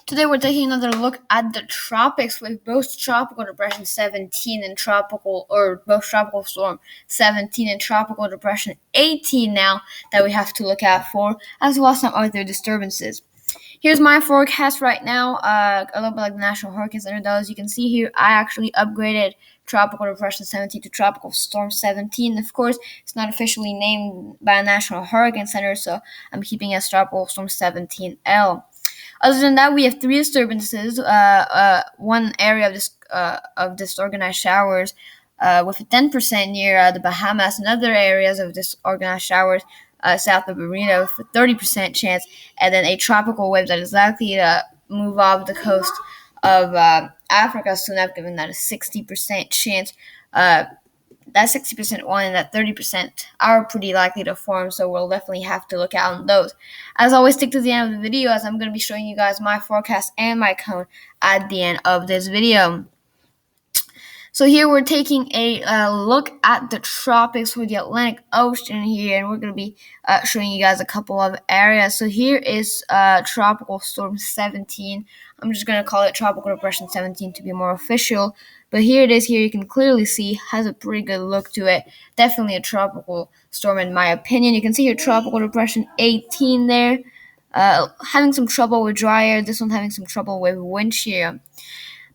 Today we're taking another look at the tropics with both tropical depression 17 and both tropical storm 17 and tropical depression 18 now that we have to look out for, as well as some other disturbances. Here's my forecast right now, a little bit like the National Hurricane Center does. You can see here I actually upgraded Tropical Depression 17 to Tropical Storm 17. Of course, it's not officially named by a National Hurricane Center, so I'm keeping it as Tropical Storm 17L. Other than that, we have three disturbances. One area of disorganized showers with a 10% near the Bahamas, and other areas of disorganized showers south of Bermuda with a 30% chance, and then a tropical wave that is likely to move off the coast of Africa soon after, given that a 60% chance. That 60% one and that 30% are pretty likely to form, so we'll definitely have to look out on those. As always, stick to the end of the video, as I'm going to be showing you guys my forecast and my cone at the end of this video. So here we're taking a look at the tropics for the Atlantic Ocean here, and we're going to be showing you guys a couple of areas. So here is Tropical Storm 17. I'm just going to call it Tropical Depression 17 to be more official. But here it is. Here you can clearly see has a pretty good look to it. Definitely a tropical storm in my opinion. You can see here Tropical Depression 18 there. Having some trouble with dry air. This one having some trouble with wind shear.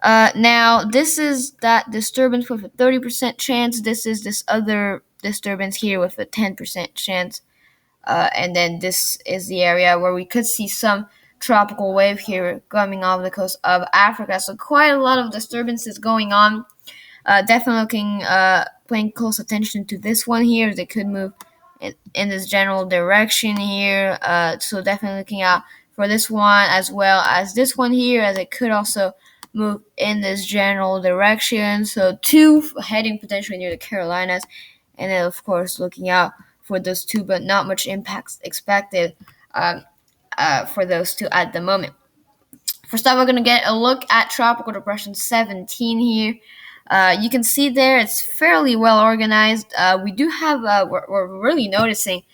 Now, this is that disturbance with a 30% chance. This is this other disturbance here with a 10% chance. And then this is the area where we could see some tropical wave here coming off the coast of Africa. So quite a lot of disturbances going on. Definitely paying close attention to this one here. They could move in this general direction here. So definitely looking out for this one as well as this one here, as it could also move in this general direction. So two heading potentially near the Carolinas, and then of course looking out for those two, but not much impacts expected for those two at the moment. First up, we're going to get a look at Tropical Depression 17 here. You can see there it's fairly well organized. We do have, we're really noticing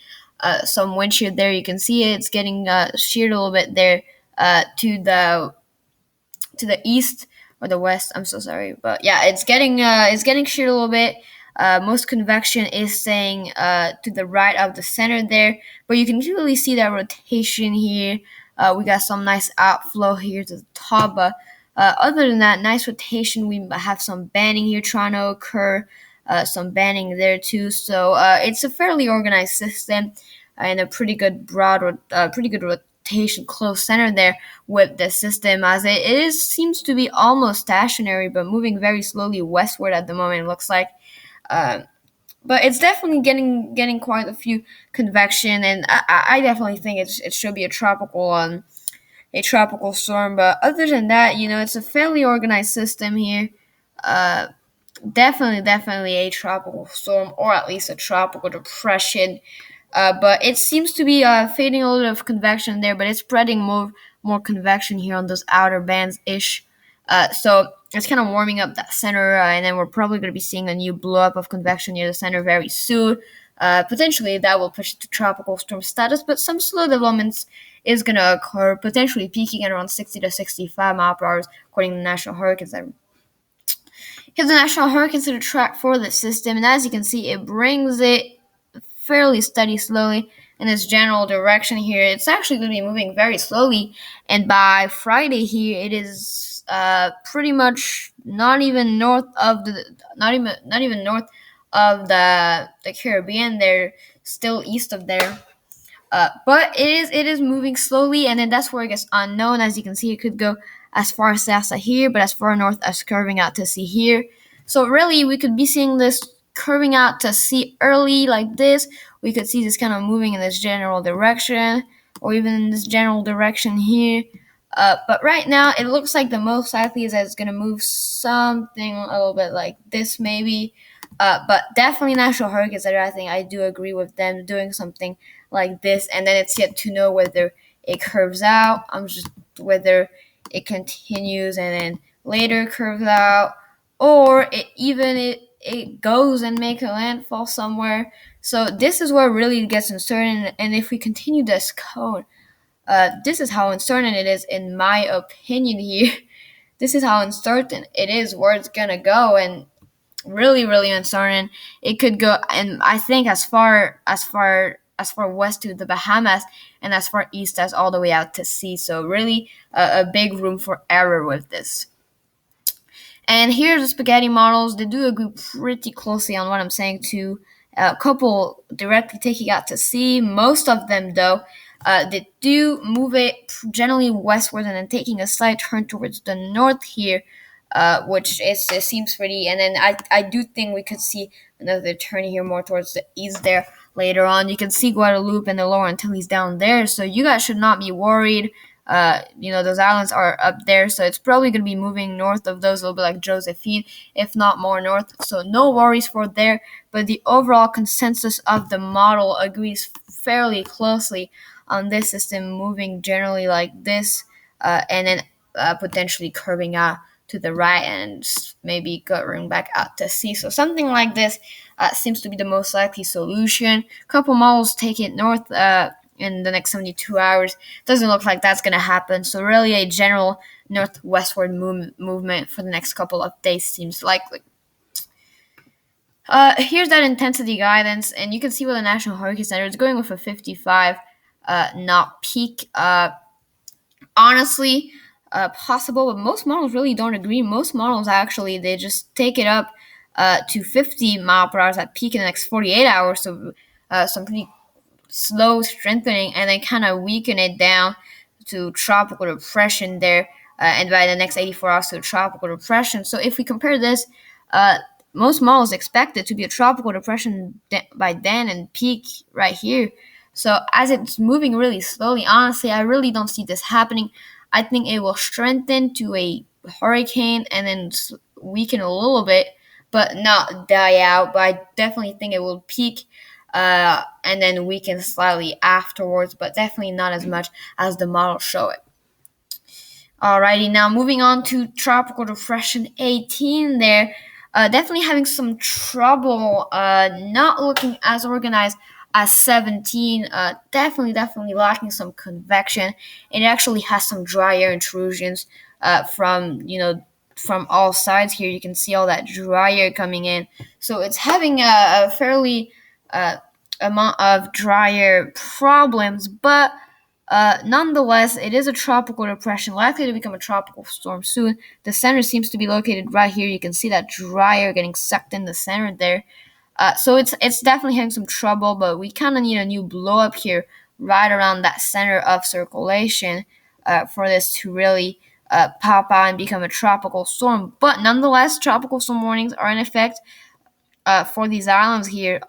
some wind shear there. You can see it's getting sheared a little bit there to the east or the west. I'm so sorry, but yeah, it's getting sheared a little bit. Most convection is staying to the right of the center there, but you can really see that rotation here. We got some nice outflow here to the top, but other than that, nice rotation. We have some banding here trying to occur, some banding there too. So it's a fairly organized system and a pretty good rotation close center there with the system, as it seems to be almost stationary but moving very slowly westward at the moment, it looks like. But it's definitely getting quite a few convection, and I definitely think it should be a tropical storm. But other than that, it's a fairly organized system here. Definitely a tropical storm, or at least a tropical depression. But it seems to be fading a little bit of convection there, but it's spreading more convection here on those outer bands ish. So it's kind of warming up that center, and then we're probably going to be seeing a new blow up of convection near the center very soon. Potentially that will push it to tropical storm status, but some slow developments is going to occur, potentially peaking at around 60 to 65 miles per hour, according to the National Hurricane Center. Here's the National Hurricane Center track for the system, and as you can see, it brings it fairly steady slowly in its general direction here. It's actually going to be moving very slowly, and by Friday here, it is pretty much not even north of the Caribbean. They're still east of there. But it is moving slowly, and then that's where it gets unknown. As you can see, it could go as far south as here, but as far north as curving out to sea here. So really, we could be seeing this curving out to sea early like this. We could see this kind of moving in this general direction, or even in this general direction here. But right now, it looks like the most likely is that it's going to move something a little bit like this maybe. But definitely National Hurricane Center, I think I do agree with them doing something like this. And then it's yet to know whether it curves out, whether it continues and then later curves out, or it goes and make a landfall somewhere. So this is where it really gets uncertain. And if we continue this cone, This is how uncertain it is, in my opinion. Here, this is how uncertain it is where it's gonna go, and really, really uncertain. It could go, and I think as far west to the Bahamas, and as far east as all the way out to sea. So really, a big room for error with this. And here's the spaghetti models. They do agree pretty closely on what I'm saying too. A couple directly taking out to sea. Most of them, though, they do move it generally westward and then taking a slight turn towards the north here, which it seems pretty. And then I do think we could see another turn here more towards the east there later on. You can see Guadeloupe and the Lower Antilles down there, so you guys should not be worried. Those islands are up there, so it's probably going to be moving north of those a little bit like Josephine, if not more north. So no worries for there, but the overall consensus of the model agrees fairly closely on this system moving generally like this, and then potentially curving out to the right and maybe going back out to sea. So something like this seems to be the most likely solution. A couple models take it north in the next 72 hours. Doesn't look like that's going to happen. So really a general northwestward movement for the next couple of days seems likely. Here's that intensity guidance, and you can see with the National Hurricane Center, it's going with a 55 knot peak. Honestly, possible, but most models really don't agree. Most models actually, they just take it up to 50 mile per hour at peak in the next 48 hours. So some pretty slow strengthening, and then kind of weaken it down to tropical depression there, and by the next 84 hours to a tropical depression. So if we compare this, most models expect it to be a tropical depression by then and peak right here. So as it's moving really slowly, honestly, I really don't see this happening. I think it will strengthen to a hurricane and then weaken a little bit, but not die out. But I definitely think it will peak and then weaken slightly afterwards, but definitely not as much as the models show it. Alrighty, now moving on to Tropical Depression 18 there. Definitely having some trouble, not looking as organized as 17. Definitely lacking some convection. It actually has some dry air intrusions from all sides here. You can see all that dry air coming in. So it's having a fairly amount of dry air problems, but nonetheless, it is a tropical depression, likely to become a tropical storm soon. The center seems to be located right here. You can see that dry air getting sucked in the center there. So it's definitely having some trouble, but we kind of need a new blow up here right around that center of circulation for this to really pop out and become a tropical storm. But nonetheless, tropical storm warnings are in effect for these islands here.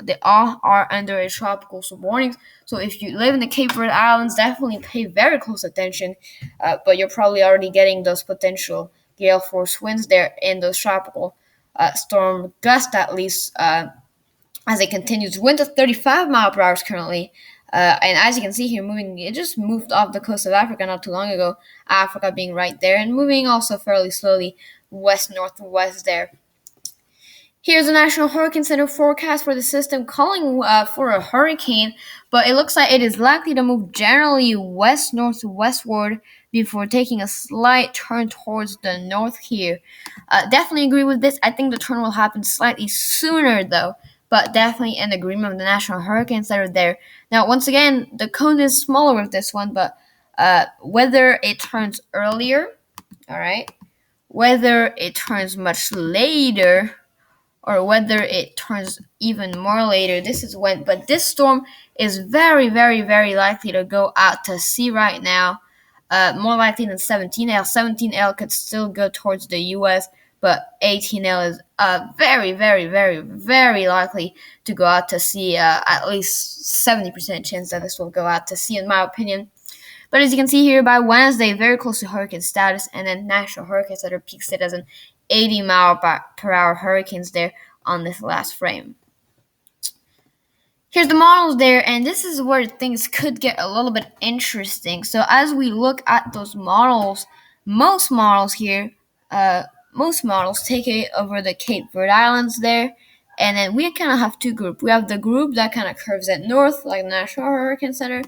They all are under a tropical storm warnings. So if you live in the Cape Verde Islands, definitely pay very close attention. But you're probably already getting those potential gale force winds there in those tropical storm gusts, at least as it continues. Wind of 35 mile per hour currently. And as you can see here, it just moved off the coast of Africa not too long ago. Africa being right there and moving also fairly slowly west-northwest there. Here's the National Hurricane Center forecast for the system, calling for a hurricane, but it looks like it is likely to move generally west-northwestward before taking a slight turn towards the north here. Definitely agree with this. I think the turn will happen slightly sooner, though, but definitely in agreement with the National Hurricane Center there. Now, once again, the cone is smaller with this one, but whether it turns earlier, all right, whether it turns much later, or whether it turns even more later, this is when. But this storm is very, very, very likely to go out to sea right now. More likely than 17L. 17L could still go towards the U.S., but 18L is very, very, very, very likely to go out to sea. At least 70% chance that this will go out to sea, in my opinion. But as you can see here, by Wednesday, very close to hurricane status, and then National Hurricane Center peaks it as an 80 mile per hour hurricanes there on this last frame. Here's the models there, and this is where things could get a little bit interesting. So as we look at those models, most models here, most models take it over the Cape Verde Islands there, and then we kind of have two groups. We have the group that kind of curves at north, like the National Hurricane Center,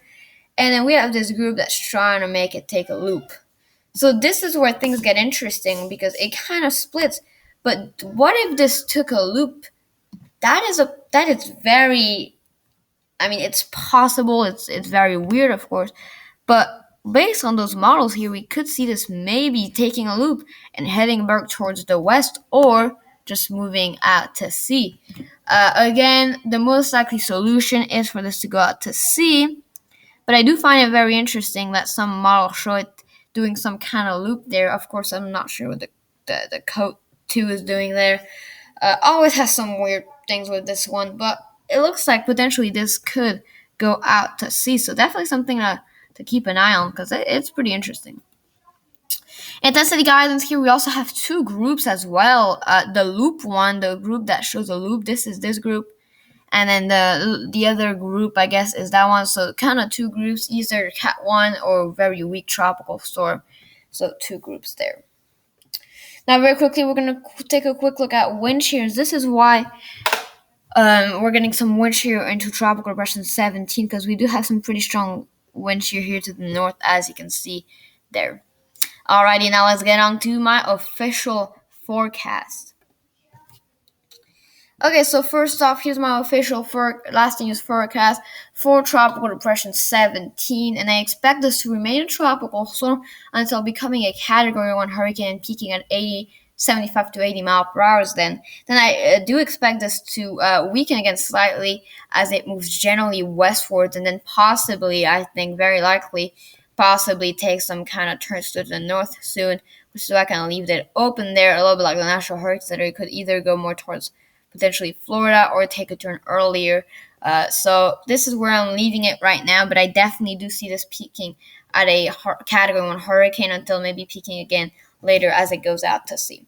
and then we have this group that's trying to make it take a loop. So this is where things get interesting because it kind of splits. But what if this took a loop? That is very, I mean, it's possible. It's very weird, of course, but based on those models here, we could see this maybe taking a loop and heading back towards the west, or just moving out to sea. Again, the most likely solution is for this to go out to sea, but I do find it very interesting that some models show it doing some kind of loop there. Of course, I'm not sure what the Code 2 is doing there. Always has some weird things with this one, but it looks like potentially this could go out to sea. So definitely something to keep an eye on because it's pretty interesting. Intensity guidance here, we also have two groups as well. The loop one, the group that shows a loop, this is this group. And then the other group, I guess, is that one. So kind of two groups, either Cat 1 or very weak tropical storm. So two groups there. Now, very quickly, we're going to take a quick look at wind shears. This is why we're getting some wind shear into Tropical Depression 17, because we do have some pretty strong wind shear here to the north, as you can see there. Alrighty, now let's get on to my official forecast. Okay, so first off, here's my official last news forecast for Tropical Depression 17, and I expect this to remain a tropical storm until becoming a Category 1 hurricane and peaking at 75 to 80 mile per hour. Then I do expect this to weaken again slightly as it moves generally westwards, and then possibly, I think very likely, possibly take some kind of turns to the north soon, which is why I kind of leave it open there, a little bit like the National Hurricane Center. It could either go more towards potentially Florida or take a turn earlier. So this is where I'm leaving it right now, but I definitely do see this peaking at a Category 1 hurricane until maybe peaking again later as it goes out to sea.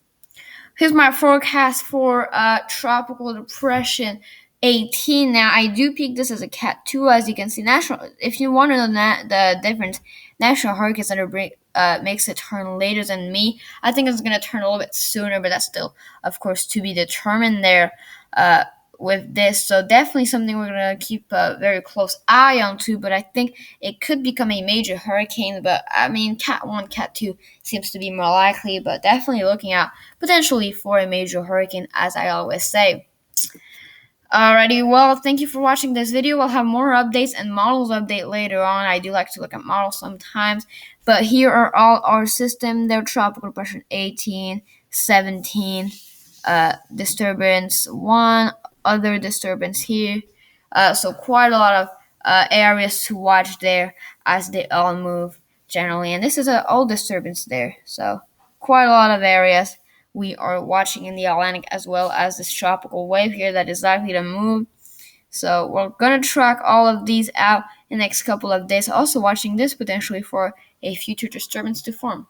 Here's my forecast for Tropical Depression 18. Now, I do peak this as a Cat 2, as you can see. If you want to know the difference, National Hurricane Center makes it turn later than me. I think it's going to turn a little bit sooner, but that's still, of course, to be determined there with this. So definitely something we're going to keep a very close eye on too, but I think it could become a major hurricane. But, I mean, Cat 1, Cat 2 seems to be more likely, but definitely looking out potentially for a major hurricane, as I always say. Alrighty, well, thank you for watching this video. We'll have more updates and models update later on. I do like to look at models sometimes, but here are all our system. They're Tropical Depression 18, 17, disturbance 1, other disturbance here. So quite a lot of areas to watch there as they all move generally. And this is an old disturbance there, so quite a lot of areas we are watching in the Atlantic, as well as this tropical wave here that is likely to move. So we're going to track all of these out in the next couple of days. Also watching this potentially for a future disturbance to form.